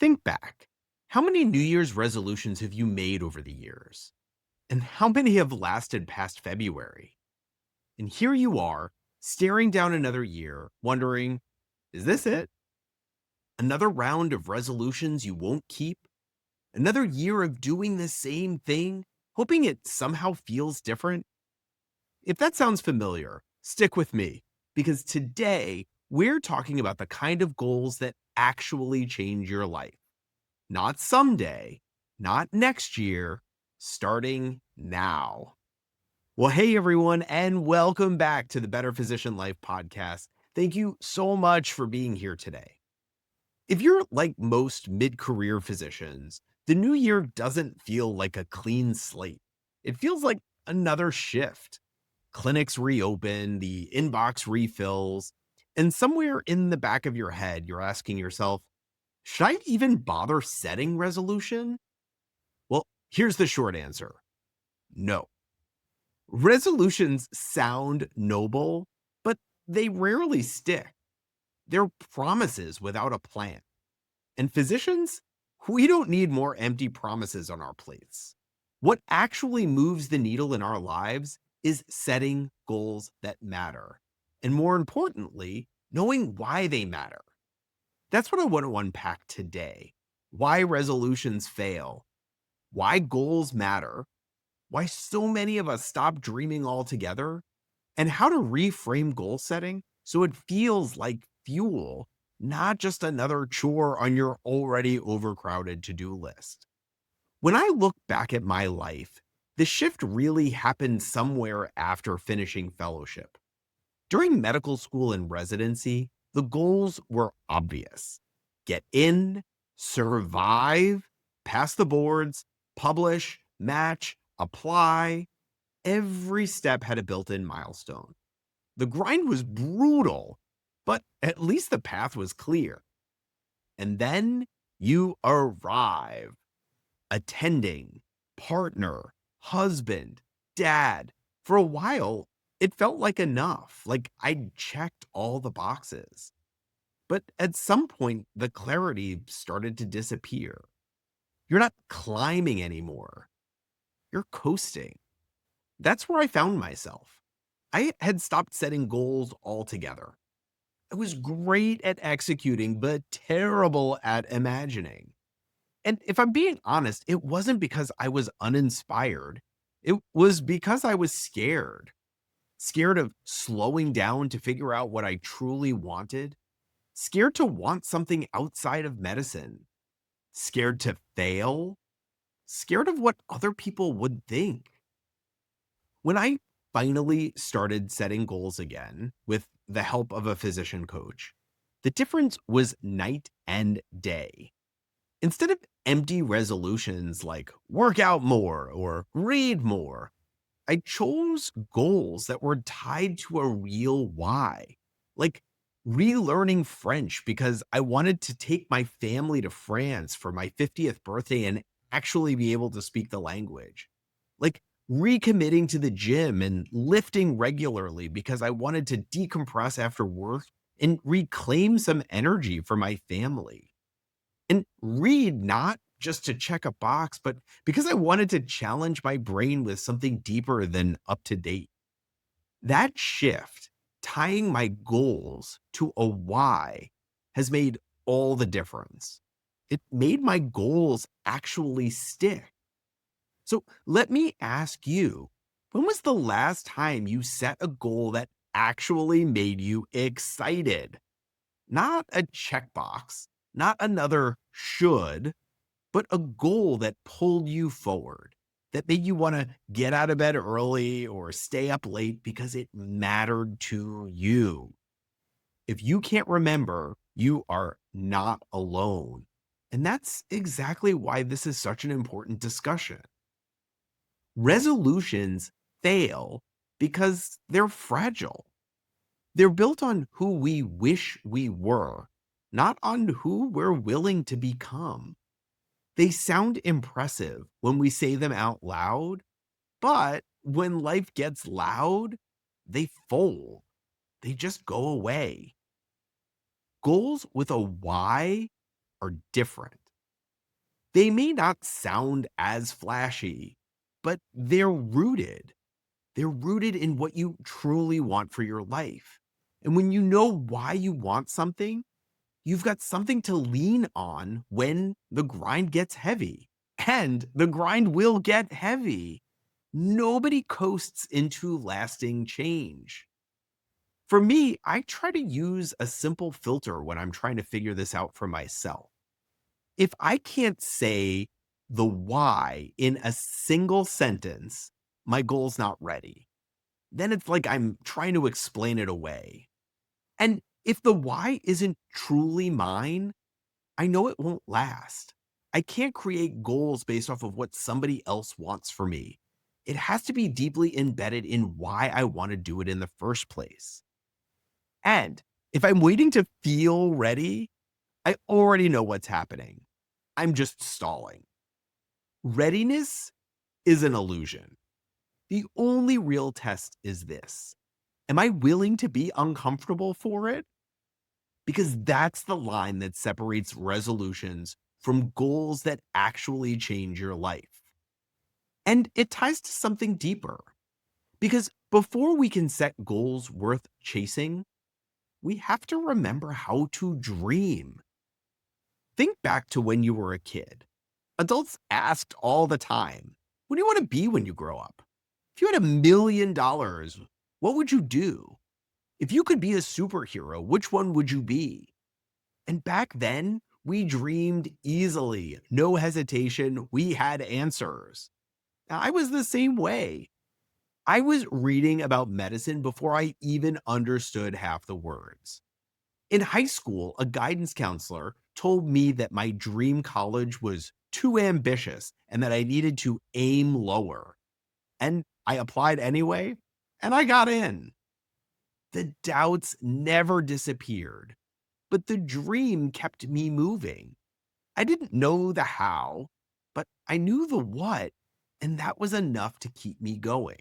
Think back. How many New Year's resolutions have you made over the years? And how many have lasted past February? And here you are, staring down another year, wondering, is this it? Another round of resolutions you won't keep? Another year of doing the same thing, hoping it somehow feels different? If that sounds familiar, stick with me, because today we're talking about the kind of goals that actually change your life. Not someday, not next year, starting now. Well, hey everyone, and welcome back to the Better Physician Life podcast. Thank you so much for being here today. If you're like most mid career physicians, the new year doesn't feel like a clean slate. It feels like another shift. Clinics reopen, the inbox refills, and somewhere in the back of your head, you're asking yourself, should I even bother setting resolution? Well, here's the short answer. No. Resolutions sound noble, but they rarely stick. They're promises without a plan. And physicians, we don't need more empty promises on our plates. What actually moves the needle in our lives is setting goals that matter. And more importantly, knowing why they matter. That's what I want to unpack today. Why resolutions fail, why goals matter, why so many of us stop dreaming altogether, and how to reframe goal setting so it feels like fuel, not just another chore on your already overcrowded to do list. When I look back at my life, the shift really happened somewhere after finishing fellowship. During medical school and residency, the goals were obvious: get in, survive, pass the boards, publish, match, apply. Every step had a built in milestone. The grind was brutal, but at least the path was clear. And then you arrive, attending, partner, husband, dad. For a while, it felt like enough, like I'd checked all the boxes. But at some point, the clarity started to disappear. You're not climbing anymore, you're coasting. That's where I found myself. I had stopped setting goals altogether. I was great at executing, but terrible at imagining. And if I'm being honest, it wasn't because I was uninspired. It was because I was scared. Scared of slowing down to figure out what I truly wanted. Scared to want something outside of medicine. Scared to fail. Scared of what other people would think. When I finally started setting goals again with the help of a physician coach, the difference was night and day. Instead of empty resolutions like work out more or read more, I chose goals that were tied to a real why, like relearning French because I wanted to take my family to France for my 50th birthday and actually be able to speak the language, like recommitting to the gym and lifting regularly because I wanted to decompress after work and reclaim some energy for my family. And read not just to check a box, but because I wanted to challenge my brain with something deeper than up to date. That shift, tying my goals to a why, has made all the difference. It made my goals actually stick. So let me ask you, when was the last time you set a goal that actually made you excited? Not a checkbox, not another should, but a goal that pulled you forward, that made you want to get out of bed early or stay up late because it mattered to you. If you can't remember, you are not alone. And that's exactly why this is such an important discussion. Resolutions fail because they're fragile. They're built on who we wish we were, not on who we're willing to become. They sound impressive when we say them out loud, but when life gets loud, they fold. They just go away. Goals with a why are different. They may not sound as flashy, but they're rooted. They're rooted in what you truly want for your life. And when you know why you want something, you've got something to lean on when the grind gets heavy. And the grind will get heavy. Nobody coasts into lasting change. For me, I try to use a simple filter when I'm trying to figure this out for myself. If I can't say the why in a single sentence, my goal's not ready. Then it's like I'm trying to explain it away. And if the why isn't truly mine, I know it won't last. I can't create goals based off of what somebody else wants for me. It has to be deeply embedded in why I want to do it in the first place. And if I'm waiting to feel ready, I already know what's happening. I'm just stalling. Readiness is an illusion. The only real test is this: am I willing to be uncomfortable for it? Because that's the line that separates resolutions from goals that actually change your life. And it ties to something deeper. Because before we can set goals worth chasing, we have to remember how to dream. Think back to when you were a kid. Adults asked all the time, "What do you want to be when you grow up? If you had $1 million, what would you do? If you could be a superhero, which one would you be?" And back then, we dreamed easily, no hesitation. We had answers. I was the same way. I was reading about medicine before I even understood half the words. In high school, a guidance counselor told me that my dream college was too ambitious and that I needed to aim lower. And I applied anyway, and I got in. The doubts never disappeared, but the dream kept me moving. I didn't know the how, but I knew the what, and that was enough to keep me going.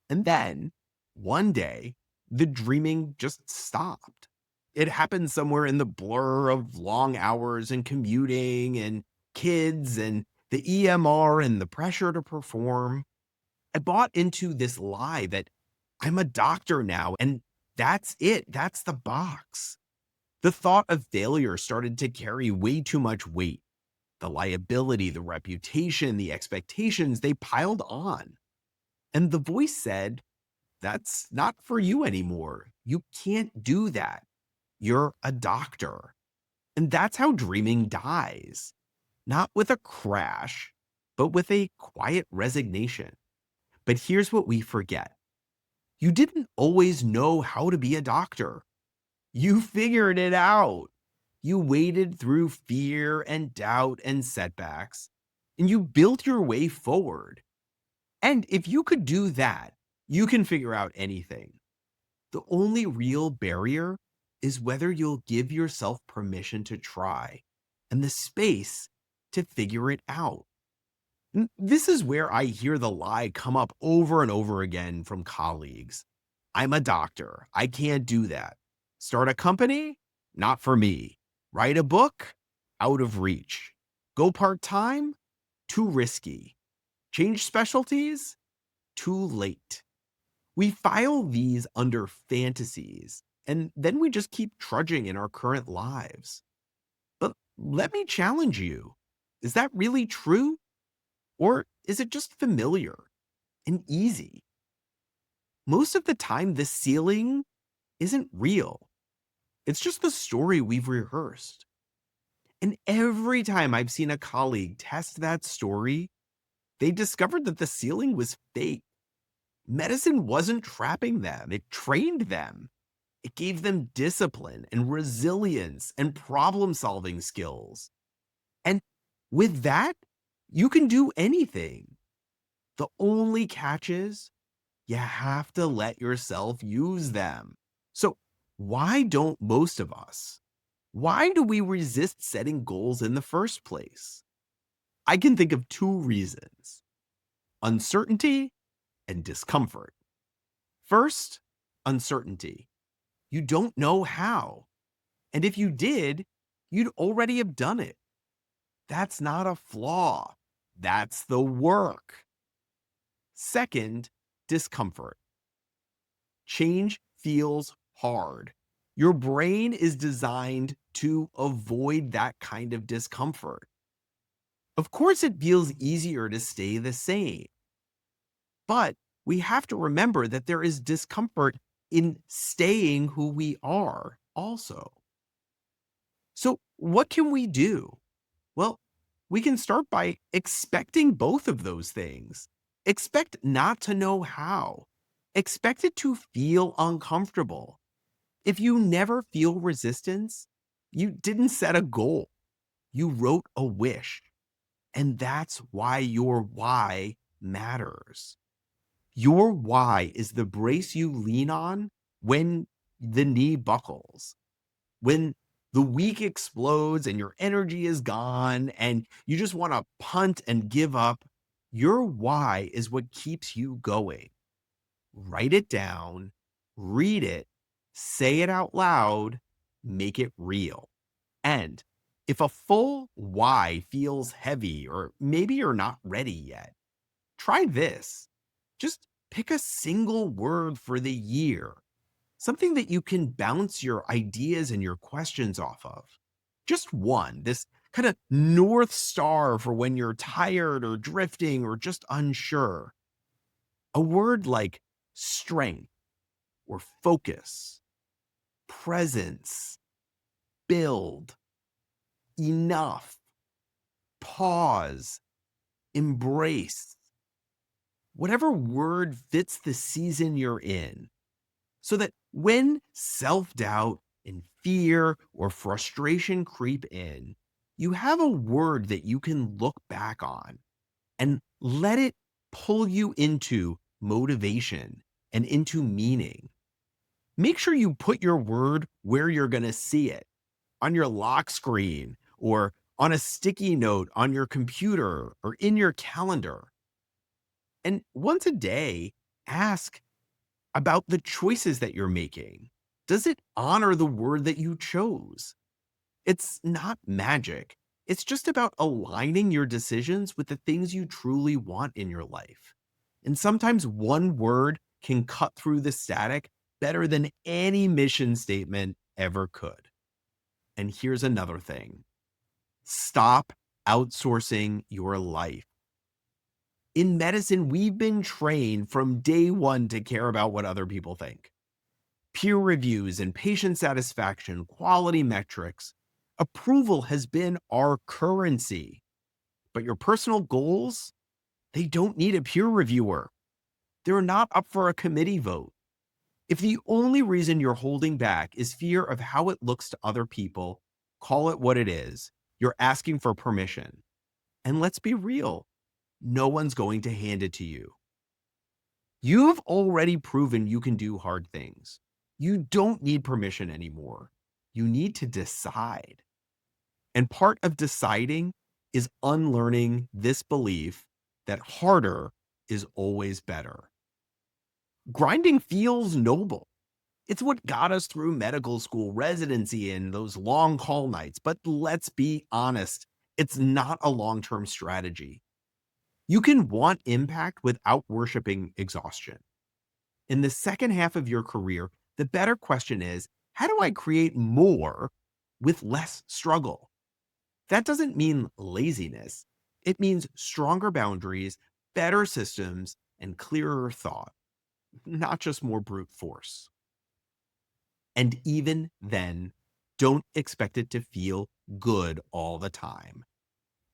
And then, one day, the dreaming just stopped. It happened somewhere in the blur of long hours and commuting and kids and the EMR and the pressure to perform. I bought into this lie that I'm a doctor now and that's it. That's the box. The thought of failure started to carry way too much weight. The liability, the reputation, the expectations, they piled on. And the voice said, "That's not for you anymore. You can't do that. You're a doctor." And that's how dreaming dies. Not with a crash, but with a quiet resignation. But here's what we forget: you didn't always know how to be a doctor. You figured it out. You waded through fear and doubt and setbacks, and you built your way forward. And if you could do that, you can figure out anything. The only real barrier is whether you'll give yourself permission to try and the space to figure it out. This is where I hear the lie come up over and over again from colleagues. "I'm a doctor. I can't do that. Start a company? Not for me. Write a book? Out of reach. Go part time? Too risky. Change specialties? Too late." We file these under fantasies, and then we just keep trudging in our current lives. But let me challenge you: is that really true? Or is it just familiar and easy? Most of the time, the ceiling isn't real. It's just the story we've rehearsed. And every time I've seen a colleague test that story, they discovered that the ceiling was fake. Medicine wasn't trapping them, it trained them. It gave them discipline and resilience and problem solving skills. And with that, you can do anything. The only catch is you have to let yourself use them. So, why don't most of us? Why do we resist setting goals in the first place? I can think of two reasons: uncertainty and discomfort. First, uncertainty. You don't know how. And if you did, you'd already have done it. That's not a flaw. That's the work. Second, discomfort. Change feels hard. Your brain is designed to avoid that kind of discomfort. Of course, it feels easier to stay the same, but we have to remember that there is discomfort in staying who we are also. So, what can we do? Well, we can start by expecting both of those things. Expect not to know how. Expect it to feel uncomfortable. If you never feel resistance, you didn't set a goal. You wrote a wish. And that's why your why matters. Your why is the brace you lean on when the knee buckles, when the week explodes and your energy is gone and you just want to punt and give up. Your why is what keeps you going. Write it down, read it, say it out loud, make it real. And if a full why feels heavy or maybe you're not ready yet, try this. Just pick a single word for the year, something that you can bounce your ideas and your questions off of. Just one, this kind of North Star for when you're tired or drifting or just unsure. A word like strength or focus, presence, build, enough, pause, embrace, whatever word fits the season you're in, so that when self doubt and fear or frustration creep in, you have a word that you can look back on and let it pull you into motivation and into meaning. Make sure you put your word where you're going to see it, on your lock screen or on a sticky note on your computer or in your calendar. And once a day, ask about the choices that you're making. Does it honor the word that you chose? It's not magic. It's just about aligning your decisions with the things you truly want in your life. And sometimes one word can cut through the static better than any mission statement ever could. And here's another thing: stop outsourcing your life. In medicine, we've been trained from day one to care about what other people think. Peer reviews and patient satisfaction, quality metrics, approval has been our currency. But your personal goals, they don't need a peer reviewer. They're not up for a committee vote. If the only reason you're holding back is fear of how it looks to other people, call it what it is. You're asking for permission. And let's be real, no one's going to hand it to you. You've already proven you can do hard things. You don't need permission anymore. You need to decide. And part of deciding is unlearning this belief that harder is always better. Grinding feels noble. It's what got us through medical school, residency, and those long call nights. But let's be honest, it's not a long term strategy. You can want impact without worshiping exhaustion. In the second half of your career, the better question is, how do I create more with less struggle? That doesn't mean laziness. It means stronger boundaries, better systems, and clearer thought, not just more brute force. And even then, don't expect it to feel good all the time.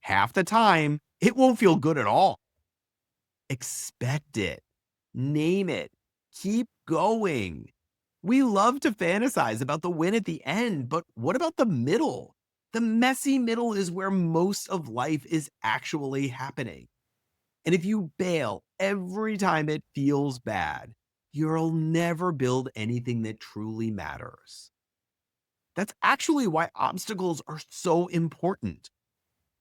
Half the time, it won't feel good at all. Expect it, name it, keep going. We love to fantasize about the win at the end, but what about the middle? The messy middle is where most of life is actually happening. And if you bail every time it feels bad, you'll never build anything that truly matters. That's actually why obstacles are so important.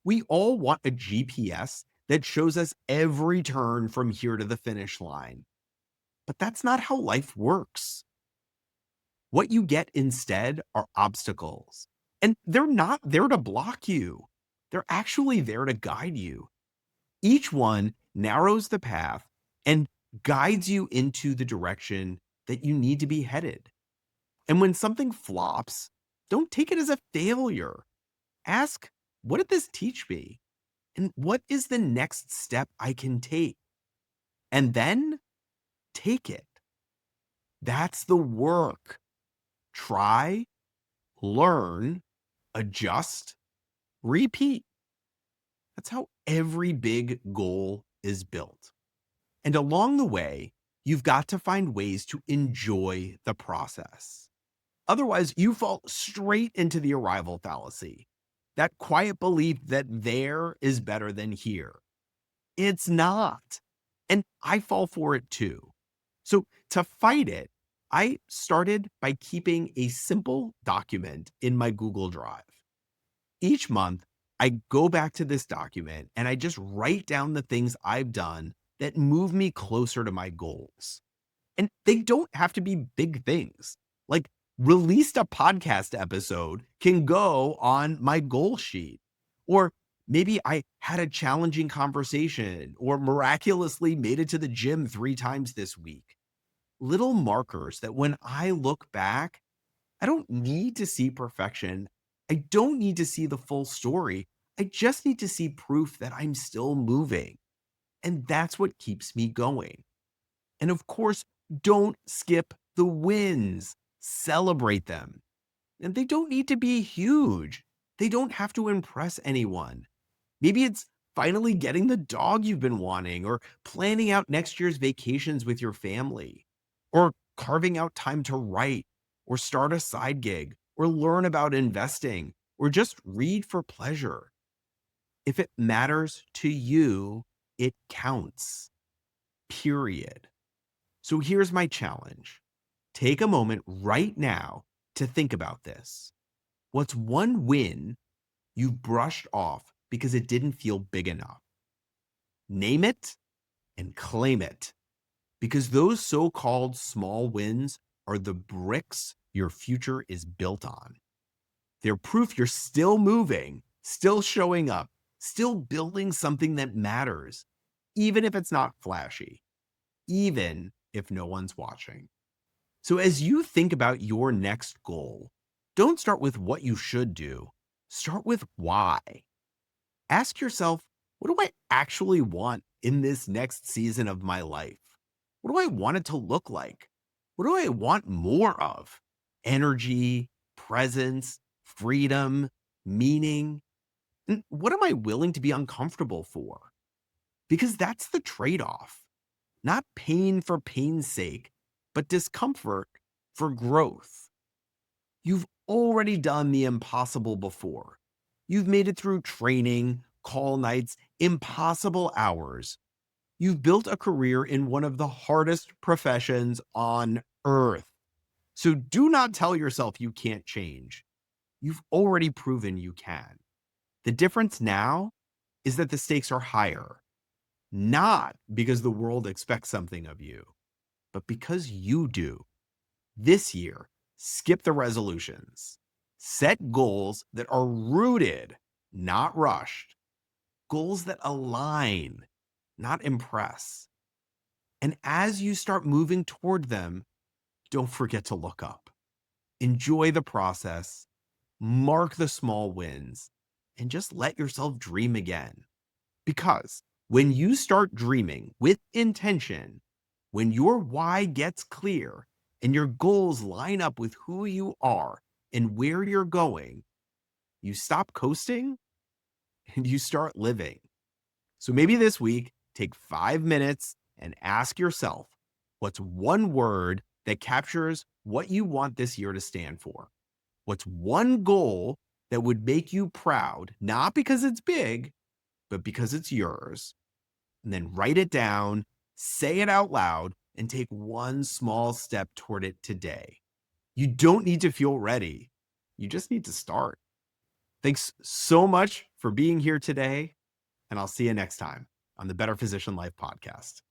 We all want a GPS that shows us every turn from here to the finish line. But that's not how life works. What you get instead are obstacles, and they're not there to block you. They're actually there to guide you. Each one narrows the path and guides you into the direction that you need to be headed. And when something flops, don't take it as a failure. Ask, what did this teach me? And what is the next step I can take? And then take it. That's the work. Try, learn, adjust, repeat. That's how every big goal is built. And along the way, you've got to find ways to enjoy the process. Otherwise, you fall straight into the arrival fallacy, that quiet belief that there is better than here. It's not. And I fall for it too. So to fight it, I started by keeping a simple document in my Google Drive. Each month, I go back to this document and I just write down the things I've done that move me closer to my goals. And they don't have to be big things. Like released a podcast episode can go on my goal sheet. Or maybe I had a challenging conversation or miraculously made it to the gym 3 times this week. Little markers that when I look back, I don't need to see perfection. I don't need to see the full story. I just need to see proof that I'm still moving. And that's what keeps me going. And of course, don't skip the wins. Celebrate them. And they don't need to be huge. They don't have to impress anyone. Maybe it's finally getting the dog you've been wanting, or planning out next year's vacations with your family, or carving out time to write, or start a side gig, or learn about investing, or just read for pleasure. If it matters to you, it counts. Period. So here's my challenge. Take a moment right now to think about this. What's one win you've brushed off because it didn't feel big enough? Name it and claim it, because those so-called small wins are the bricks your future is built on. They're proof you're still moving, still showing up, still building something that matters, even if it's not flashy, even if no one's watching. So as you think about your next goal, don't start with what you should do. Start with why. Ask yourself, what do I actually want in this next season of my life? What do I want it to look like? What do I want more of? Energy, presence, freedom, meaning? And what am I willing to be uncomfortable for? Because that's the trade-off. Not pain for pain's sake, but discomfort for growth. You've already done the impossible before. You've made it through training, call nights, impossible hours. You've built a career in one of the hardest professions on earth. So do not tell yourself you can't change. You've already proven you can. The difference now is that the stakes are higher, not because the world expects something of you, but because you do. This year, skip the resolutions. Set goals that are rooted, not rushed. Goals that align, not impress. And as you start moving toward them, don't forget to look up. Enjoy the process, mark the small wins, and just let yourself dream again. Because when you start dreaming with intention, when your why gets clear and your goals line up with who you are and where you're going, you stop coasting and you start living. So maybe this week, take 5 minutes and ask yourself, what's one word that captures what you want this year to stand for? What's one goal that would make you proud, not because it's big, but because it's yours? And then write it down, say it out loud, and take one small step toward it today. You don't need to feel ready. You just need to start. Thanks so much for being here today, and I'll see you next time on the Better Physician Life podcast.